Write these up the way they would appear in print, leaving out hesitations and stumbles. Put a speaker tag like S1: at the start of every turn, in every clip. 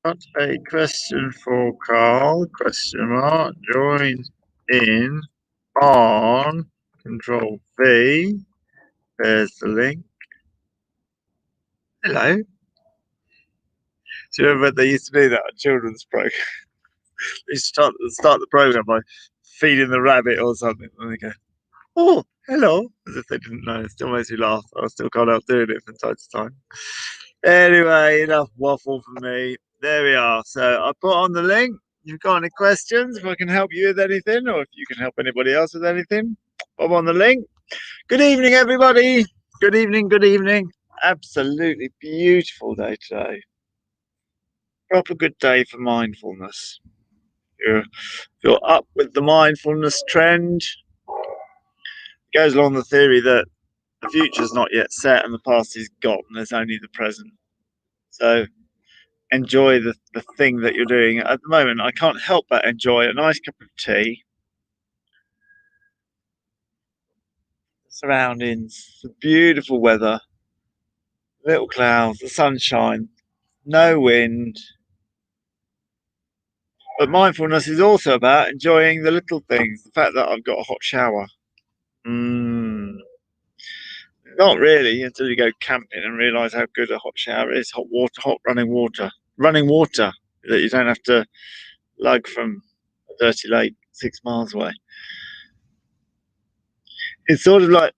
S1: Got a question for Carl, question mark, join in on Control V. There's the link. Hello. Do you remember they used to do that on children's program? They start the program by feeding the rabbit or something, and they go, "Oh, hello," as if they didn't know. It still makes me laugh. I still can't help doing it from time to time. Anyway, enough waffle from me. There we are. So I put on the link. If you've got any questions, if I can help you with anything, or if you can help anybody else with anything, pop on the link. Good evening, everybody. Good evening, good evening. Absolutely beautiful day today. Proper good day for mindfulness. If you're up with the mindfulness trend, it goes along the theory that the future's not yet set and the past is gone. There's only the present. So enjoy the thing that you're doing at the moment. I can't help but enjoy a nice cup of tea, surroundings, the beautiful weather, little clouds, the sunshine, no wind. But mindfulness is also about enjoying the little things. The fact that I've got a hot shower. Not really until you go camping and realise how good a hot shower is. Hot water, hot running water that you don't have to lug from a dirty lake 6 miles away. It's sort of like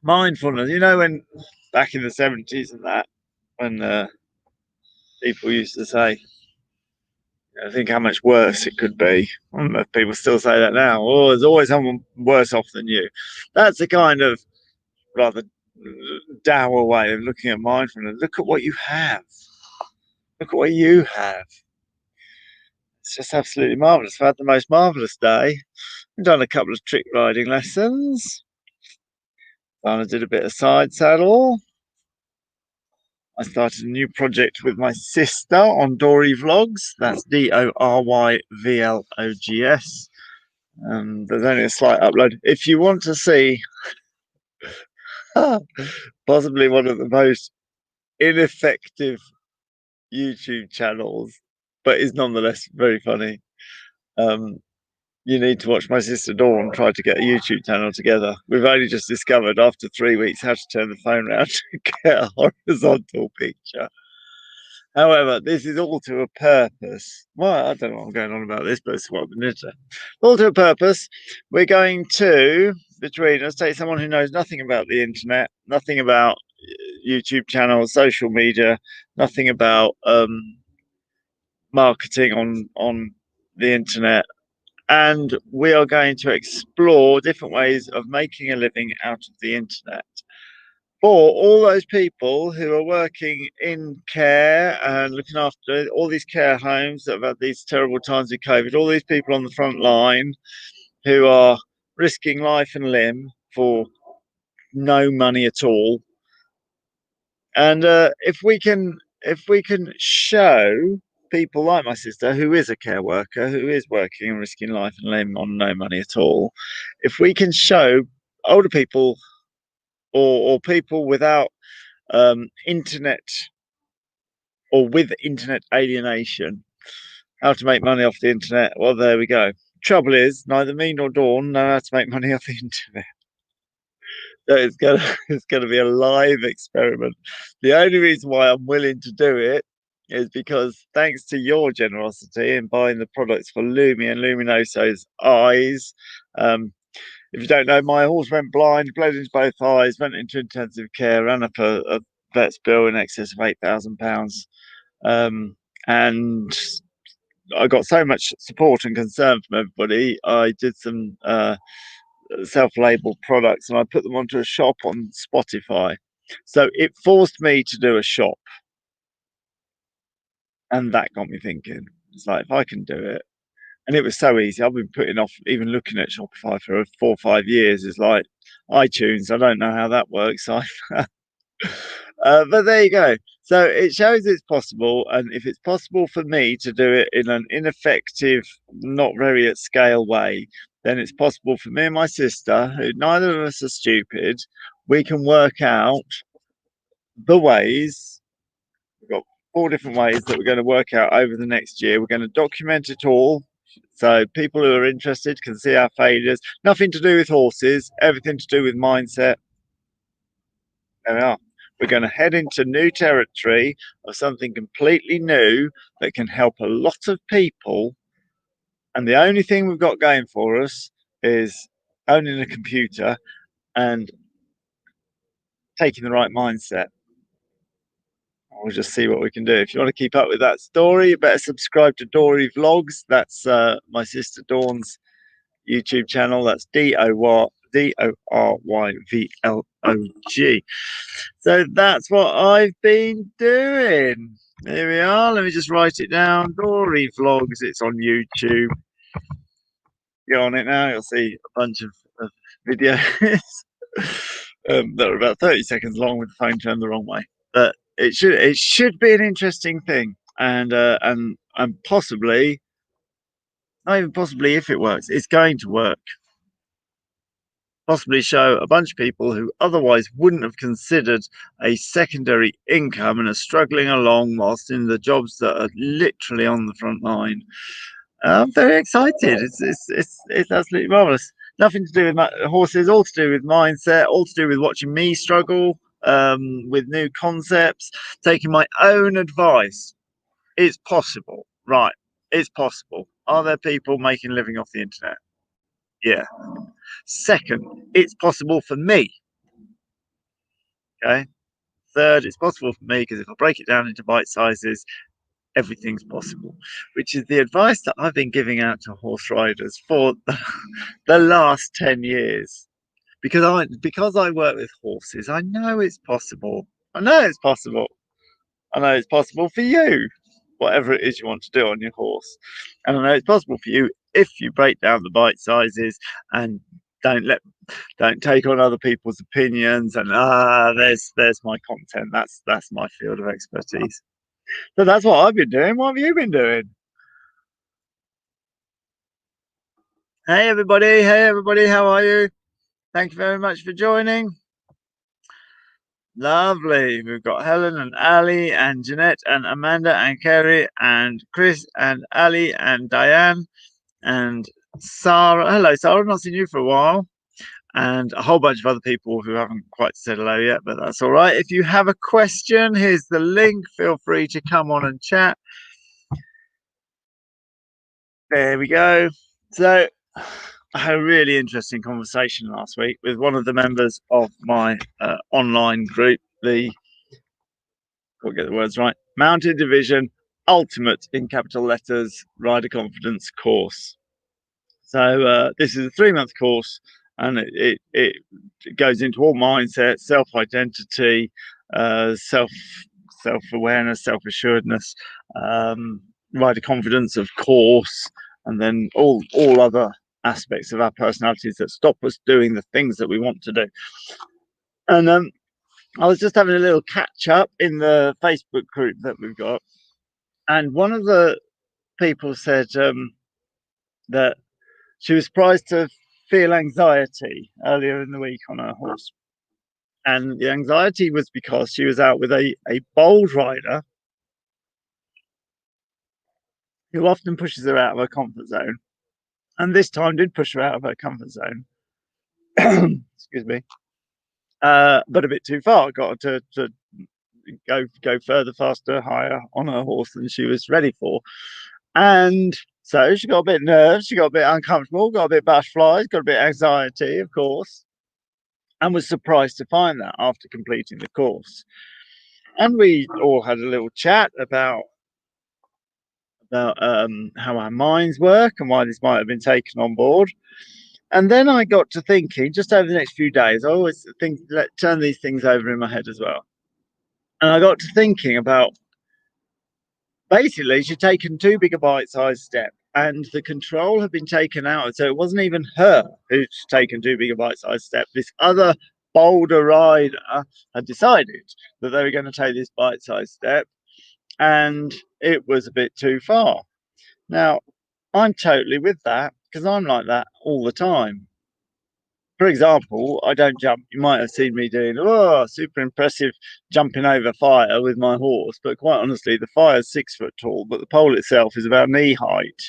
S1: mindfulness, when back in the 70s and that, when people used to say, I think how much worse it could be. I don't know if people still say that now. Oh, there's always someone worse off than you. That's a kind of rather dour way of looking at mindfulness. Look at what you have. Look at what you have. It's just absolutely marvellous. I've had the most marvellous day. I've done a couple of trick riding lessons. I did a bit of side saddle. I started a new project with my sister on Dory Vlogs. That's DORYVLOGS. There's only a slight upload. If you want to see possibly one of the most ineffective YouTube channels, but is nonetheless very funny, you need to watch my sister Dawn try to get a YouTube channel together. We've only just discovered after 3 weeks how to turn the phone around to get a horizontal picture. However, this is all to a purpose. Well, I don't know what I'm going on about this, but it's what I'm into. All to a purpose. We're going to, between us, take someone who knows nothing about the internet, nothing about YouTube channels, social media, nothing about marketing on the internet, and we are going to explore different ways of making a living out of the internet for all those people who are working in care and looking after all these care homes that have had these terrible times with COVID, all these people on the front line who are risking life and limb for no money at all. And if we can show people like my sister, who is a care worker, who is working and risking life and limb on no money at all, if we can show older people or people without internet or with internet alienation how to make money off the internet, well, there we go. Trouble is, neither me nor Dawn know how to make money off the internet. So it's gonna be a live experiment. The only reason why I'm willing to do it is because thanks to your generosity in buying the products for Lumi and Luminoso's eyes. If you don't know, my horse went blind, bled into both eyes, went into intensive care, ran up a vet's bill in excess of £8,000. And I got so much support and concern from everybody. I did some self-labeled products and I put them onto a shop on Spotify. So it forced me to do a shop. And that got me thinking, it's like, if I can do it, and it was so easy. I've been putting off even looking at Shopify for 4 or 5 years. It's like iTunes. I don't know how that works. But there you go. So it shows it's possible, and if it's possible for me to do it in an ineffective, not very at scale way, then it's possible for me and my sister, who neither of us are stupid. We can work out the ways. We've got 4 different ways that we're going to work out over the next year. We're going to document it all, so people who are interested can see our failures. Nothing to do with horses, everything to do with mindset. There we are. We're going to head into new territory of something completely new that can help a lot of people. And the only thing we've got going for us is owning a computer and taking the right mindset. We'll just see what we can do. If you want to keep up with that story, you better subscribe to Dory Vlogs. That's my sister Dawn's YouTube channel. That's DORYVLOG. So that's what I've been doing. Here we are. Let me just write it down. Dory Vlogs. It's on YouTube. Go on it now. You'll see a bunch of videos that are about 30 seconds long with the phone turned the wrong way. But it should be an interesting thing, and possibly, not even possibly, if it works, it's going to work. Possibly show a bunch of people who otherwise wouldn't have considered a secondary income and are struggling along whilst in the jobs that are literally on the front line. I'm very excited. It's absolutely marvelous. Nothing to do with horses, all to do with mindset, all to do with watching me struggle with new concepts, taking my own advice. It's possible, right? It's possible. Are there people making a living off the internet? Yeah. Second, it's possible for me. Okay. Third, it's possible for me because if I break it down into bite sizes, everything's possible, which is the advice that I've been giving out to horse riders for the last 10 years. Because I work with horses, I know it's possible. I know it's possible. I know it's possible for you, whatever it is you want to do on your horse. And I know it's possible for you if you break down the bite sizes and don't take on other people's opinions and there's my content. That's my field of expertise. So that's what I've been doing. What have you been doing? Hey everybody, how are you? Thank you very much for joining. Lovely. We've got Helen and Ali and Jeanette and Amanda and Kerry and Chris and Ali and Diane and Sarah. Hello, Sarah. Not seen you for a while. And a whole bunch of other people who haven't quite said hello yet, but that's all right. If you have a question, here's the link. Feel free to come on and chat. There we go. So I had a really interesting conversation last week with one of the members of my online group, the, I'll get the words right, Mountain Division Ultimate in capital letters Rider Confidence course. So this is a 3-month course, and it goes into all mindset, self-identity, self-awareness, self-assuredness, rider confidence, of course, and then all other aspects of our personalities that stop us doing the things that we want to do. And I was just having a little catch up in the Facebook group that we've got, and one of the people said that she was surprised to feel anxiety earlier in the week on her horse. And the anxiety was because she was out with a bold rider who often pushes her out of her comfort zone. And this time did push her out of her comfort zone. Excuse me. But a bit too far. Got her to go further, faster, higher on her horse than she was ready for. And so she got a bit nervous, she got a bit uncomfortable, got a bit butterflies, got a bit anxiety, of course, and was surprised to find that after completing the course. And we all had a little chat about how our minds work and why this might have been taken on board. And then I got to thinking, just over the next few days, I always think, turn these things over in my head as well. And I got to thinking about, basically, she'd taken too big a bite-sized step, and the control had been taken out. So it wasn't even her who'd taken too big a bite-sized step. This other bolder rider had decided that they were going to take this bite-sized step, and it was a bit too far. Now, I'm totally with that, because I'm like that all the time. For example, I don't jump. You might have seen me doing super impressive jumping over fire with my horse, but quite honestly, the fire's 6 foot tall, but the pole itself is about knee height,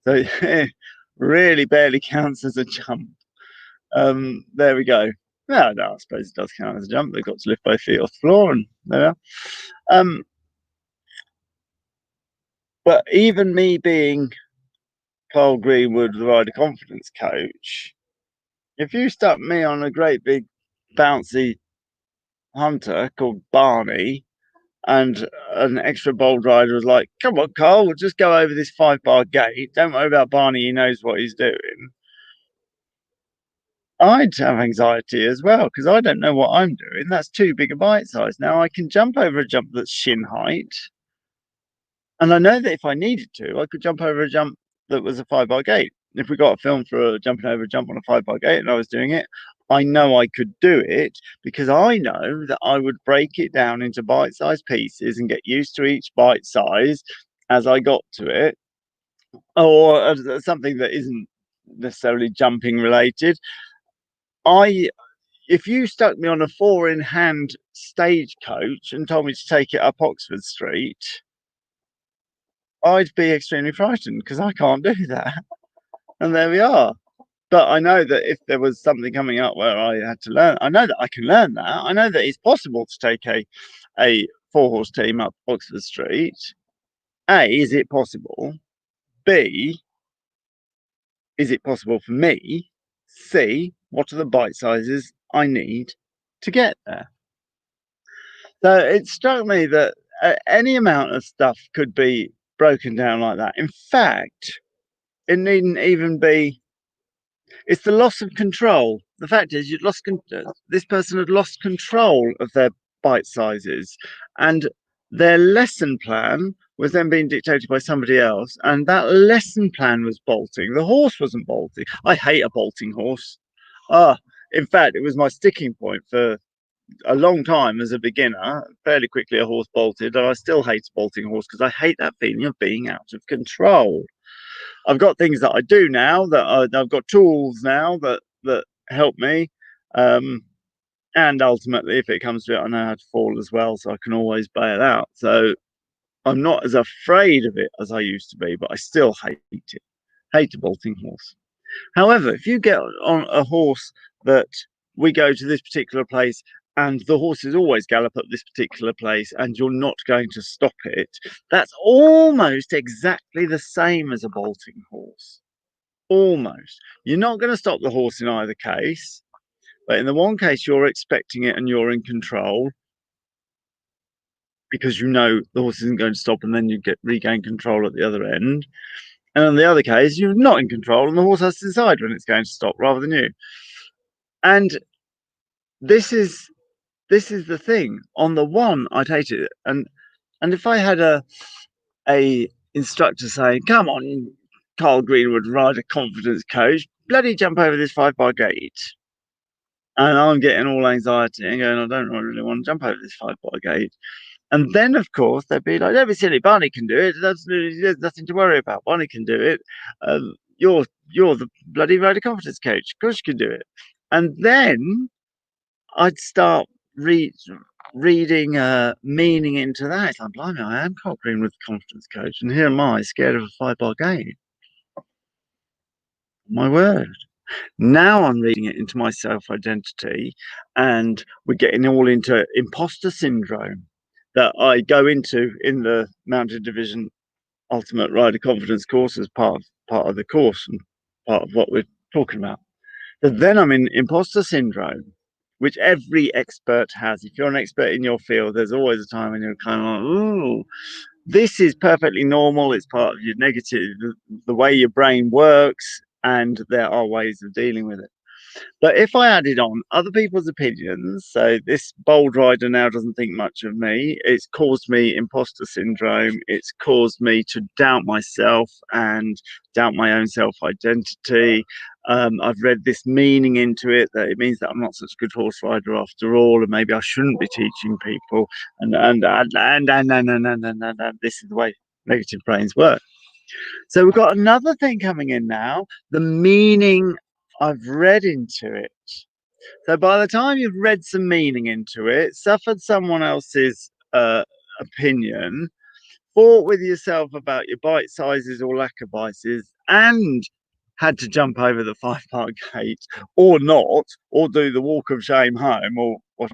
S1: so it really barely counts as a jump. There we go. No, I suppose it does count as a jump. They've got to lift both feet off the floor, and there. But even me being Karl Greenwood, the rider confidence coach, if you stuck me on a great big bouncy hunter called Barney, and an extra bold rider was like, "Come on, Karl, we'll just go over this 5 bar gate. Don't worry about Barney, he knows what he's doing." I'd have anxiety as well because I don't know what I'm doing. That's too big a bite size. Now I can jump over a jump that's shin height, and I know that if I needed to, I could jump over a jump that was a 5 bar gate. If we got a film for jumping over a jump on a 5 bar gate and I was doing it, I know I could do it because I know that I would break it down into bite-sized pieces and get used to each bite size as I got to it, or something that isn't necessarily jumping related. I If you stuck me on a 4 in hand stagecoach and told me to take it up Oxford Street, I'd be extremely frightened because I can't do that. And there we are. But I know that if there was something coming up where I had to learn, I know that I can learn that. I know that it's possible to take a 4 horse team up Oxford Street. A, is it possible? B, is it possible for me? C, what are the bite sizes I need to get there? So it struck me that any amount of stuff could be broken down like that. In fact, it needn't even be. It's the loss of control. The fact is, this person had lost control of their bite sizes, and their lesson plan was then being dictated by somebody else, and that lesson plan was bolting. The horse wasn't bolting. I hate a bolting horse. In fact, it was my sticking point for a long time as a beginner. Fairly quickly, a horse bolted, and I still hate a bolting horse because I hate that feeling of being out of control. I've got things that I do now that I've got tools now that help me, and ultimately, if it comes to it, I know how to fall as well, so I can always bail out. So I'm not as afraid of it as I used to be, but I still hate it. Hate a bolting horse. However, if you get on a horse that we go to this particular place and the horses always gallop up this particular place and you're not going to stop it, that's almost exactly the same as a bolting horse. Almost. You're not going to stop the horse in either case, but in the one case you're expecting it and you're in control because you know the horse isn't going to stop, and then you regain control at the other end. And in the other case, you're not in control and the horse has to decide when it's going to stop rather than you. And this is the thing. On the one, I'd hate it. And if I had a instructor saying, "Come on, Karl Greenwood, ride a confidence coach, bloody jump over this 5 bar gate." And I'm getting all anxiety and going, "I don't really want to jump over this 5 bar gate." And then, of course, they'd be like, "Don't be silly, Barney can do it. There's nothing to worry about. Barney can do it. You're the bloody rider confidence coach. Of course you can do it." And then I'd start reading meaning into that. It's like, blimey, I am Karl Greenwood, the confidence coach, and here am I, scared of a 5 bar gate. My word. Now I'm reading it into my self-identity, and we're getting all into imposter syndrome that I go into in the Mountain Division Ultimate Rider Confidence course as part of the course and part of what we're talking about. But then I'm in imposter syndrome, which every expert has. If you're an expert in your field, there's always a time when you're kind of like, "Ooh, this is perfectly normal. It's part of your negative, the way your brain works, and there are ways of dealing with it." But if I added on other people's opinions, so this bold rider now doesn't think much of me, it's caused me imposter syndrome, it's caused me to doubt myself and doubt my own self-identity. I've read this meaning into it, that it means that I'm not such a good horse rider after all, and maybe I shouldn't be teaching people. And this is the way negative brains work. So we've got another thing coming in now, the meaning I've read into it. So by the time you've read some meaning into it, suffered someone else's opinion, fought with yourself about your bite sizes or lack of bites, and had to jump over the 5 part gate or not, or do the walk of shame home, or what,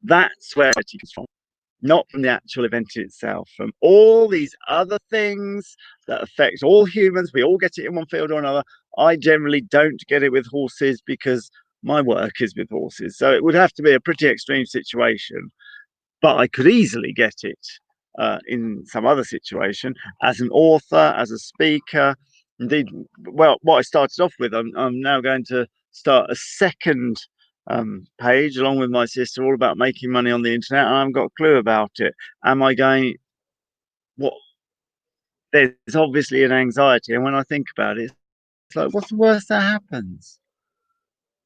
S1: that's where it comes from. Not from the actual event itself, from all these other things that affect all humans. We all get it in one field or another. I generally don't get it with horses because my work is with horses. So it would have to be a pretty extreme situation, but I could easily get it in some other situation as an author, as a speaker. Indeed, well, what I started off with, I'm now going to start a second page along with my sister, all about making money on the internet. And I haven't got a clue about it. Am I going? What? There's obviously an anxiety, and when I think about it, it's like, what's the worst that happens?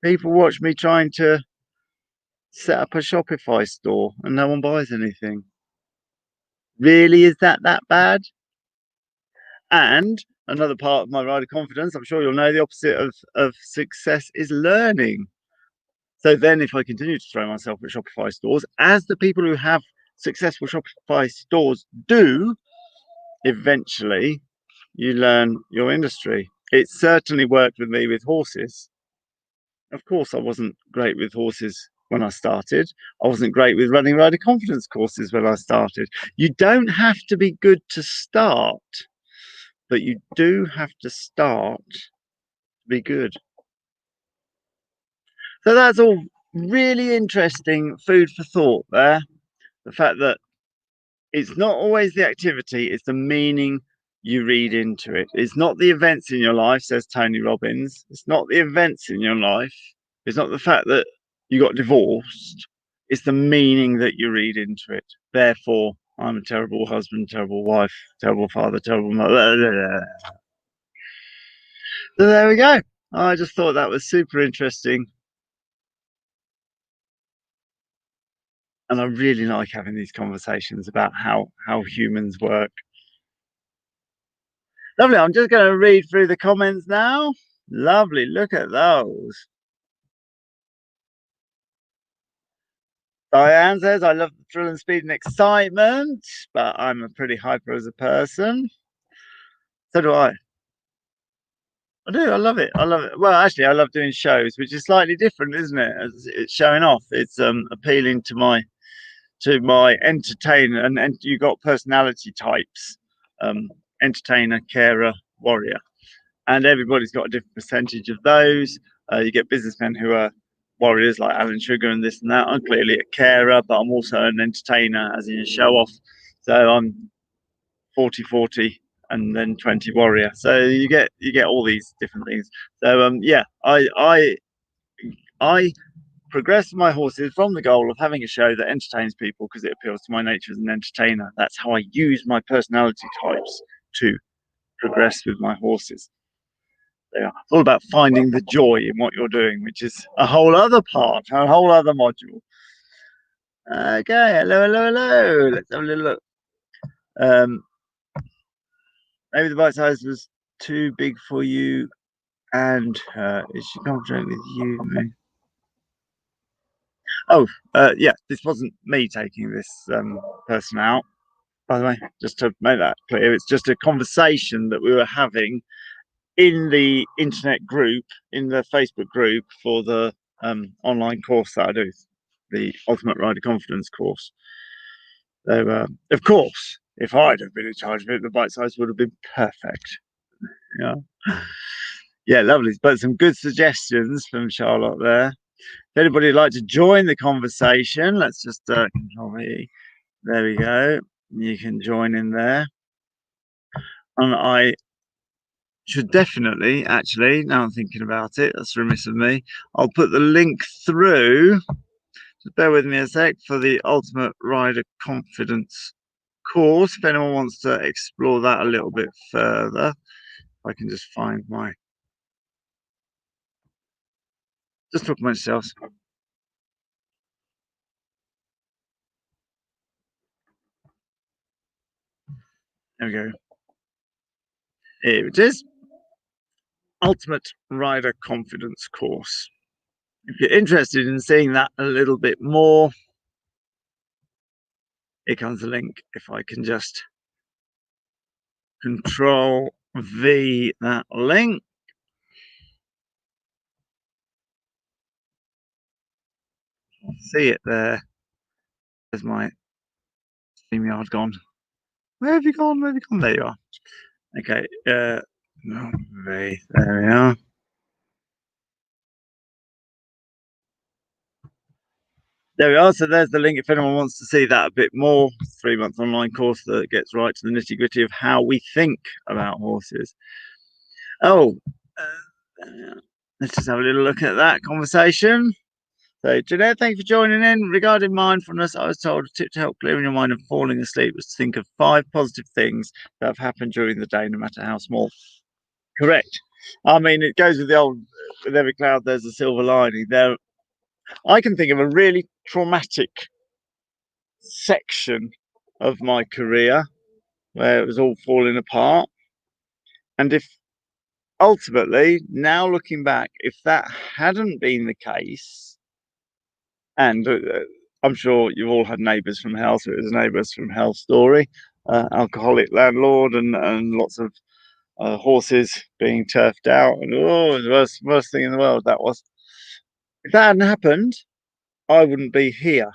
S1: People watch me trying to set up a Shopify store, and no one buys anything. Really, is that bad? And another part of my rider confidence, I'm sure you'll know, the opposite of success is learning. So then if I continue to throw myself at Shopify stores, as the people who have successful Shopify stores do, eventually you learn your industry. It certainly worked with me with horses. Of course, I wasn't great with horses when I started. I wasn't great with running rider confidence courses when I started. You don't have to be good to start, but you do have to start to be good. So that's all really interesting food for thought there. The fact that it's not always the activity, it's the meaning you read into it. It's not the events in your life, says Tony Robbins. It's not the events in your life. It's not the fact that you got divorced. It's the meaning that you read into it. Therefore, I'm a terrible husband, terrible wife, terrible father, terrible mother. So there we go. I just thought that was super interesting. And I really like having these conversations about how humans work. Lovely. I'm just going to read through the comments now. Lovely. Look at those. Diane says, I love the thrill and speed and excitement, but I'm a pretty hyper as a person. So do I. I do. I love it. I love it. Well, actually, I love doing shows, which is slightly different, isn't it? It's showing off. It's appealing to my entertainer, and you got personality types: entertainer, carer, warrior, and everybody's got a different percentage of those. You get businessmen who are warriors like Alan Sugar and this and that. I'm clearly a carer, but I'm also an entertainer, as in a show off. So I'm 40-40 and then 20 warrior. So you get all these different things. So yeah, I progress my horses from the goal of having a show that entertains people because it appeals to my nature as an entertainer. That's how I use my personality types to progress with my horses. Yeah, it's all about finding the joy in what you're doing, which is a whole other part, a whole other module. Okay, hello. Let's have a little look. Um, maybe the bite size was too big for you and her. Is she confident with you? Maybe? Oh, yeah, this wasn't me taking this person out, by the way, just to make that clear. It's just a conversation that we were having in the internet group, in the Facebook group for the online course that I do, the Ultimate Rider Confidence course. So, of course, if I'd have been in charge of it, the bite size would have been perfect. Yeah, yeah, lovely. But some good suggestions from Charlotte there. If anybody would like to join the conversation, let's just Control V. There we go. You can join in there. And I should definitely, actually, now I'm thinking about it, that's remiss of me. I'll put the link through. Just bear with me a sec for the Ultimate Rider Confidence course. If anyone wants to explore that a little bit further, I can just find my. Just talk amongst yourselves. There we go. Here it is. Ultimate Rider Confidence course. If you're interested in seeing that a little bit more, here comes the link. If I can just Control V that link. See it there. There's my StreamYard gone. Where have you gone? Where have you gone? There you are. Okay. There we are. There we are. So there's the link if anyone wants to see that a bit more. 3-month online course that gets right to the nitty gritty of how we think about horses. Oh, let's just have a little look at that conversation. So, Jeanette, thank you for joining in. Regarding mindfulness, I was told a tip to help clearing your mind and falling asleep was to think of 5 positive things that have happened during the day, no matter how small. Correct. I mean, it goes with the old, with every cloud, there's a silver lining. There, I can think of a really traumatic section of my career where it was all falling apart. And if ultimately, now looking back, if that hadn't been the case, and I'm sure you've all had neighbours from hell, so it was a neighbours from hell story. Alcoholic landlord and lots of horses being turfed out, and the worst thing in the world that was. If that hadn't happened, I wouldn't be here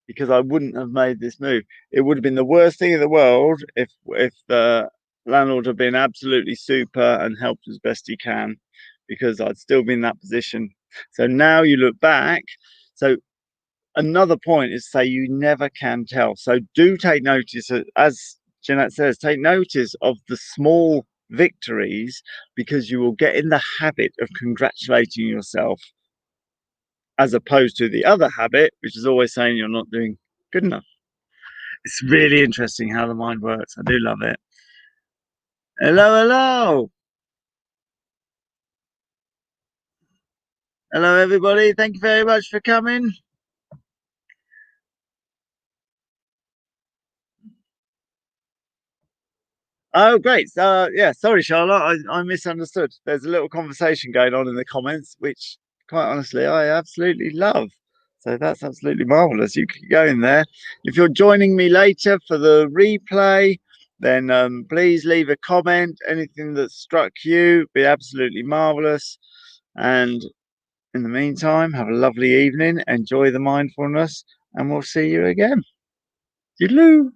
S1: because I wouldn't have made this move. It would have been the worst thing in the world if the landlord had been absolutely super and helped as best he can, because I'd still be in that position. So now you look back. So another point is, say, you never can tell. So do take notice, as Jeanette says, take notice of the small victories, because you will get in the habit of congratulating yourself, as opposed to the other habit, which is always saying you're not doing good enough. It's really interesting how the mind works. I do love it. Hello, hello. Hello, everybody. Thank you very much for coming. Oh, great. Yeah, sorry, Charlotte. I misunderstood. There's a little conversation going on in the comments, which, quite honestly, I absolutely love. So that's absolutely marvelous. You can go in there. If you're joining me later for the replay, then please leave a comment. Anything that struck you, be absolutely marvelous. And in the meantime, have a lovely evening. Enjoy the mindfulness, and we'll see you again. Toodaloo.